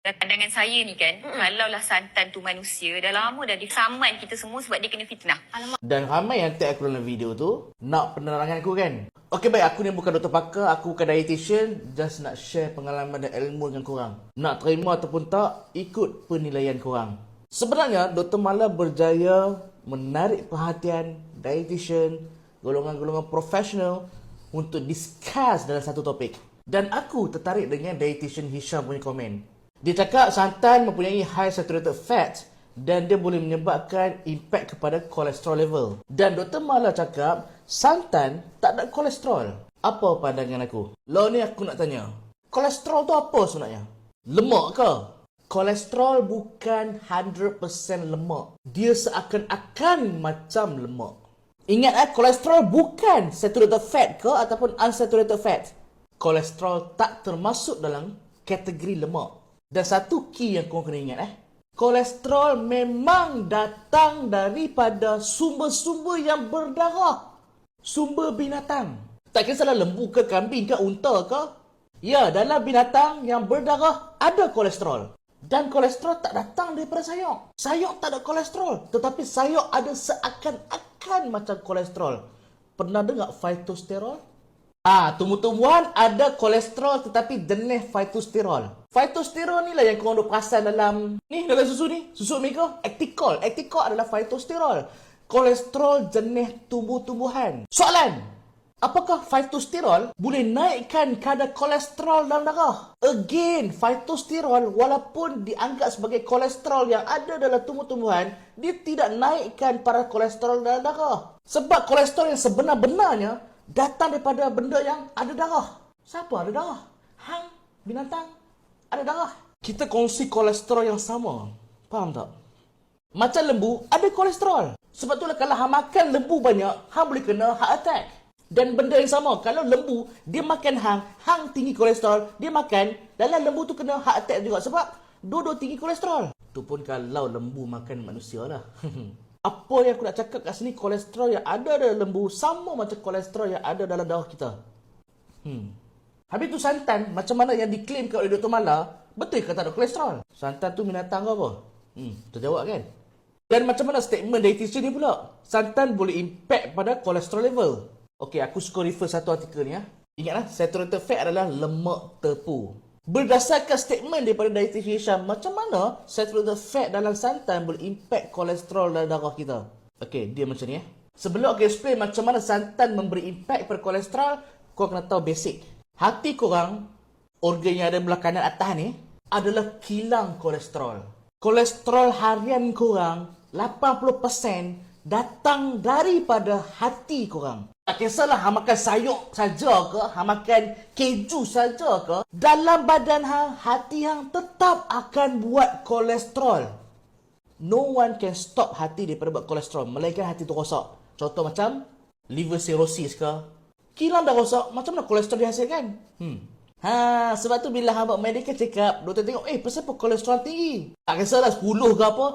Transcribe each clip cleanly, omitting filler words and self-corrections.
Pandangan saya ni kan, kalaulah santan tu manusia, dah lama dah disaman kita semua sebab dia kena fitnah. Alamak. Dan ramai yang tag aku dalam video tu nak penerangan aku kan. Okey baik, aku ni bukan doktor pakar, aku bukan dietitian, just nak share pengalaman dan ilmu dengan korang. Nak terima ataupun tak, ikut penilaian korang. Sebenarnya Dr. Mala berjaya menarik perhatian dietitian, golongan-golongan profesional untuk discuss dalam satu topik. Dan aku tertarik dengan dietitian Hisham punya komen. Dia cakap santan mempunyai high saturated fat dan dia boleh menyebabkan impact kepada kolesterol level. Dan Dr. Mala cakap santan tak ada kolesterol. Apa pandangan aku? Lalu ni aku nak tanya, kolesterol tu apa sebenarnya? Lemak ke? Kolesterol bukan 100% lemak. Dia seakan-akan macam lemak. Ingat kolesterol bukan saturated fat ke ataupun unsaturated fat. Kolesterol tak termasuk dalam kategori lemak. Dan satu key yang korang kena ingat kolesterol memang datang daripada sumber-sumber yang berdarah. Sumber binatang. Tak kisahlah lembu ke, kambing ke, unta ke. Ya, dalam binatang yang berdarah ada kolesterol. Dan kolesterol tak datang daripada sayur. Sayur tak ada kolesterol. Tetapi sayur ada seakan-akan macam kolesterol. Pernah dengar phytosterol? Tumbuh-tumbuhan ada kolesterol tetapi jenis phytosterol. Phytosterol ni lah yang korang duk perasan dalam susu ni. Susu omega, Acticol. Acticol adalah phytosterol. Kolesterol jenis tumbuh-tumbuhan. Soalan, apakah phytosterol boleh naikkan kadar kolesterol dalam darah? Again, phytosterol walaupun dianggap sebagai kolesterol yang ada dalam tumbuh-tumbuhan, dia tidak naikkan kadar kolesterol dalam darah. Sebab kolesterol yang sebenar-benarnya datang daripada benda yang ada darah. Siapa ada darah? Hang, binatang, ada darah. Kita kongsi kolesterol yang sama. Faham tak? Macam lembu, ada kolesterol. Sebab itulah kalau hang makan lembu banyak, hang boleh kena heart attack. Dan benda yang sama, kalau lembu, dia makan hang tinggi kolesterol, dia makan, dalam lembu tu kena heart attack juga. Sebab dua-dua tinggi kolesterol. Itu pun kalau lembu makan manusia lah. Apa yang aku nak cakap kat sini, kolesterol yang ada dalam lembu sama macam kolesterol yang ada dalam darah kita. Habis tu santan, macam mana yang diklaim oleh Dr. Mala, betul ke tak ada kolesterol? Santan tu binatang ke apa? Terjawab kan? Dan macam mana statement dietitian ni pula? Santan boleh impact pada kolesterol level. Okey, aku suka refer satu artikel ni. Ingatlah, saturated fat adalah lemak tepu. Berdasarkan statement daripada dietitian Hisham, macam mana saturated fat dalam santan boleh impact kolesterol dalam darah kita? Okey, dia macam ni Sebelum aku explain macam mana santan memberi impact pada kolesterol, kau kena tahu basic. Hati korang, organ yang ada belah kanan atas ni, adalah kilang kolesterol. Kolesterol harian korang, 80% datang daripada hati korang. Tak kisahlah hang makan sayur saja ke, hang makan keju saja ke, dalam badan hati hang tetap akan buat kolesterol. No one can stop hati daripada buat kolesterol, melainkan hati tu rosak. Contoh macam liver cirrhosis ke, kilang dah rosak, macam mana kolesterol dihasilkan? Sebab tu bila hang buat medical check up, doktor tengok, pasal apa kolesterol tinggi? Tak kisahlah 10 ke apa,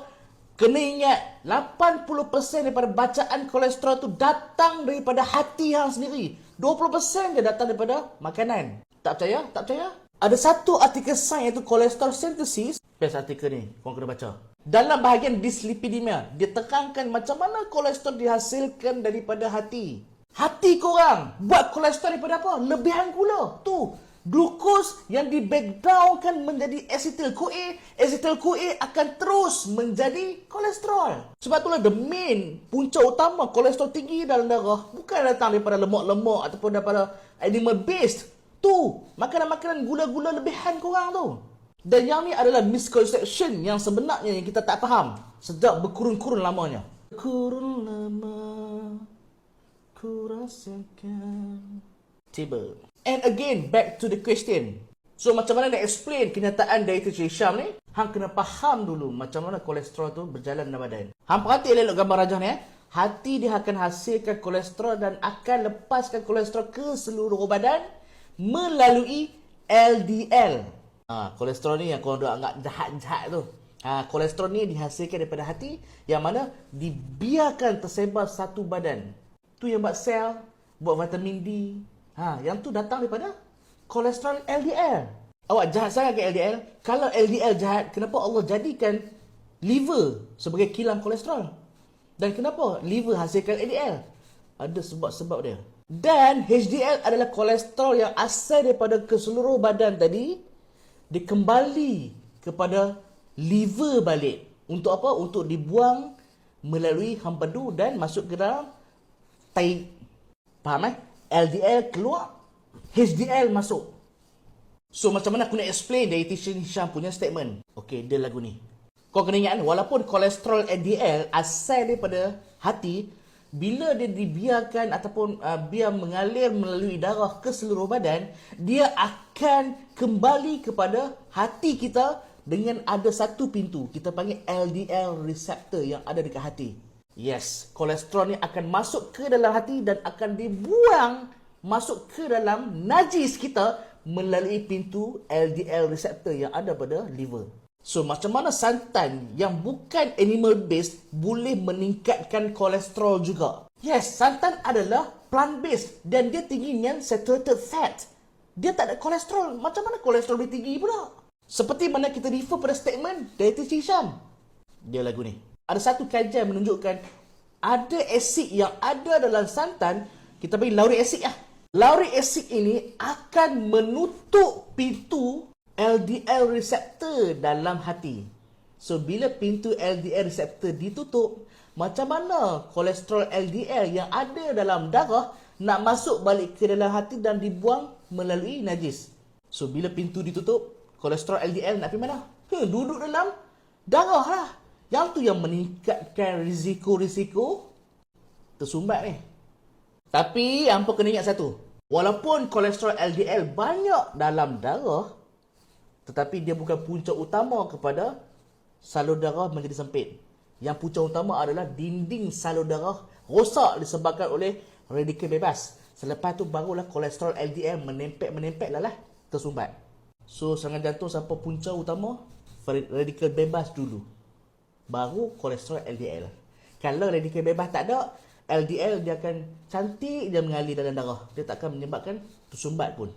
kena ingat 80% daripada bacaan kolesterol tu datang daripada hati hang sendiri. 20% dia datang daripada makanan. Tak percaya? Tak percaya? Ada satu artikel sains iaitu Cholesterol Synthesis. Best artikel ni, korang kena baca. Dalam bahagian dyslipidemia, dia terangkan macam mana kolesterol dihasilkan daripada hati. Hati korang buat kolesterol daripada apa? Lebihan gula. Tu. Glukos yang di breakdownkan menjadi acetyl-CoA. Acetyl-CoA akan terus menjadi kolesterol. Sebab itulah the main punca utama kolesterol tinggi dalam darah bukan datang daripada lemak-lemak ataupun daripada animal based. Tu, makanan-makanan gula-gula lebihan korang tu. Dan yang ni adalah misconception yang sebenarnya yang kita tak faham sejak berkurun-kurun lamanya. Kurun lama ku rasakan tiba. And again, back to the question. So, macam mana nak explain kenyataan dietitian Hisham ni? Hang kena faham dulu macam mana kolesterol tu berjalan dalam badan. Hang perhati elok gambar rajah ni. Hati dia akan hasilkan kolesterol dan akan lepaskan kolesterol ke seluruh badan melalui LDL. Kolesterol ni yang korang anggap jahat-jahat tu. Kolesterol ni dihasilkan daripada hati yang mana dibiarkan tersebar satu badan. Tu yang buat sel, buat vitamin D. Yang tu datang daripada kolesterol LDL. Awak jahat sangat ke LDL? Kalau LDL jahat, kenapa Allah jadikan liver sebagai kilang kolesterol? Dan kenapa liver hasilkan LDL? Ada sebab-sebab dia. Dan HDL adalah kolesterol yang asal daripada keseluruh badan tadi, dikembali kepada liver balik. Untuk apa? Untuk dibuang melalui hempedu dan masuk ke dalam tai. Faham LDL keluar, HDL masuk. So macam mana aku nak explain dietitian Hisham punya statement? Okey, dia lagu ni. Kau kena ingat, walaupun kolesterol LDL asal daripada hati, bila dia dibiarkan ataupun biar mengalir melalui darah ke seluruh badan, dia akan kembali kepada hati kita dengan ada satu pintu. Kita panggil LDL receptor yang ada dekat hati. Yes, kolesterol ni akan masuk ke dalam hati dan akan dibuang masuk ke dalam najis kita melalui pintu LDL receptor yang ada pada liver. So, macam mana santan yang bukan animal based boleh meningkatkan kolesterol juga? Yes, santan adalah plant based dan dia tinggi dengan saturated fat. Dia tak ada kolesterol. Macam mana kolesterol dia tinggi pula? Seperti mana kita refer pada statement dietitian Hisham. Dia lagu ni. Ada satu kajian menunjukkan ada asid yang ada dalam santan, kita panggil lauric acid lah. Lauric acid ini akan menutup pintu LDL receptor dalam hati. So, bila pintu LDL receptor ditutup, macam mana kolesterol LDL yang ada dalam darah nak masuk balik ke dalam hati dan dibuang melalui najis? So, bila pintu ditutup, kolesterol LDL nak pergi mana? Duduk dalam darah lah. Yang tu yang meningkatkan risiko-risiko tersumbat ni. Tapi, hampa kena ingat satu. Walaupun kolesterol LDL banyak dalam darah, tetapi dia bukan punca utama kepada salur darah menjadi sempit. Yang punca utama adalah dinding salur darah rosak disebabkan oleh radikal bebas. Selepas tu barulah kolesterol LDL menempel lah tersumbat. So, serangan jantung siapa punca utama? Radikal bebas dulu. Baru kolesterol LDL. Kalau radikal bebas tak ada, LDL dia akan cantik dia mengalir dalam darah. Dia tak akan menyebabkan tersumbat pun.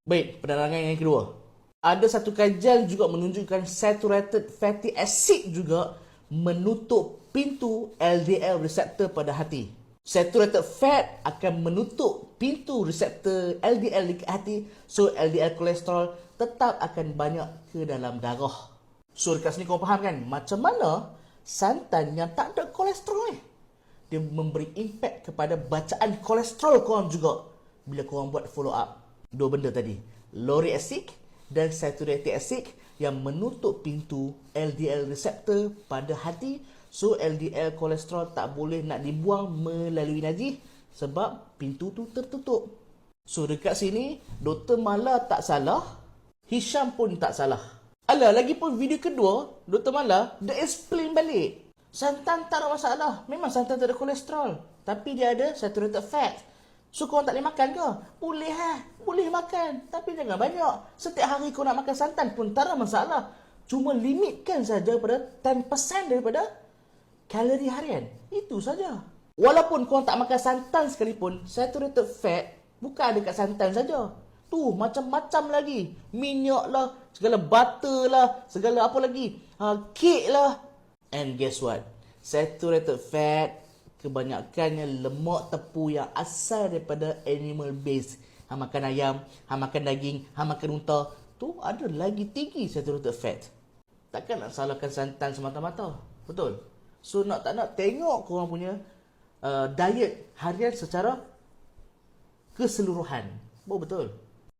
Baik, penerangan yang kedua. Ada satu kajian juga menunjukkan saturated fatty acid juga menutup pintu LDL receptor pada hati. Saturated fat akan menutup pintu reseptor LDL di hati, so LDL kolesterol tetap akan banyak ke dalam darah. So dekat sini kau faham kan macam mana santan yang tak ada kolesterol ni dia memberi impact kepada bacaan kolesterol korang juga bila korang buat follow up. Dua benda tadi, lauric acid dan saturated acid yang menutup pintu LDL receptor pada hati, so LDL kolesterol tak boleh nak dibuang melalui najis sebab pintu tu tertutup. So dekat sini Dr. Mala tak salah, Hisham pun tak salah. Alah, lagipun video kedua Dr. Mala dia explain balik. Santan tak ada masalah, memang santan tak ada kolesterol, tapi dia ada saturated fat. So, korang tak boleh makan ke? Boleh boleh makan. Tapi jangan banyak. Setiap hari kau nak makan santan pun tak ada masalah. Cuma limitkan saja pada 10% daripada kalori harian. Itu saja. Walaupun korang tak makan santan sekalipun, saturated fat bukan ada kat santan saja. Tu, macam-macam lagi. Minyak lah, segala butter lah, segala apa lagi. Kek lah. And guess what? Saturated fat kebanyakannya lemak tepu yang asal daripada animal base. Hang makan ayam, hang makan daging, hang makan unta, tu ada lagi tinggi saturated fat. Takkan nak salahkan santan semata-mata. Betul? So nak tak nak tengok korang punya diet harian secara keseluruhan. Betul?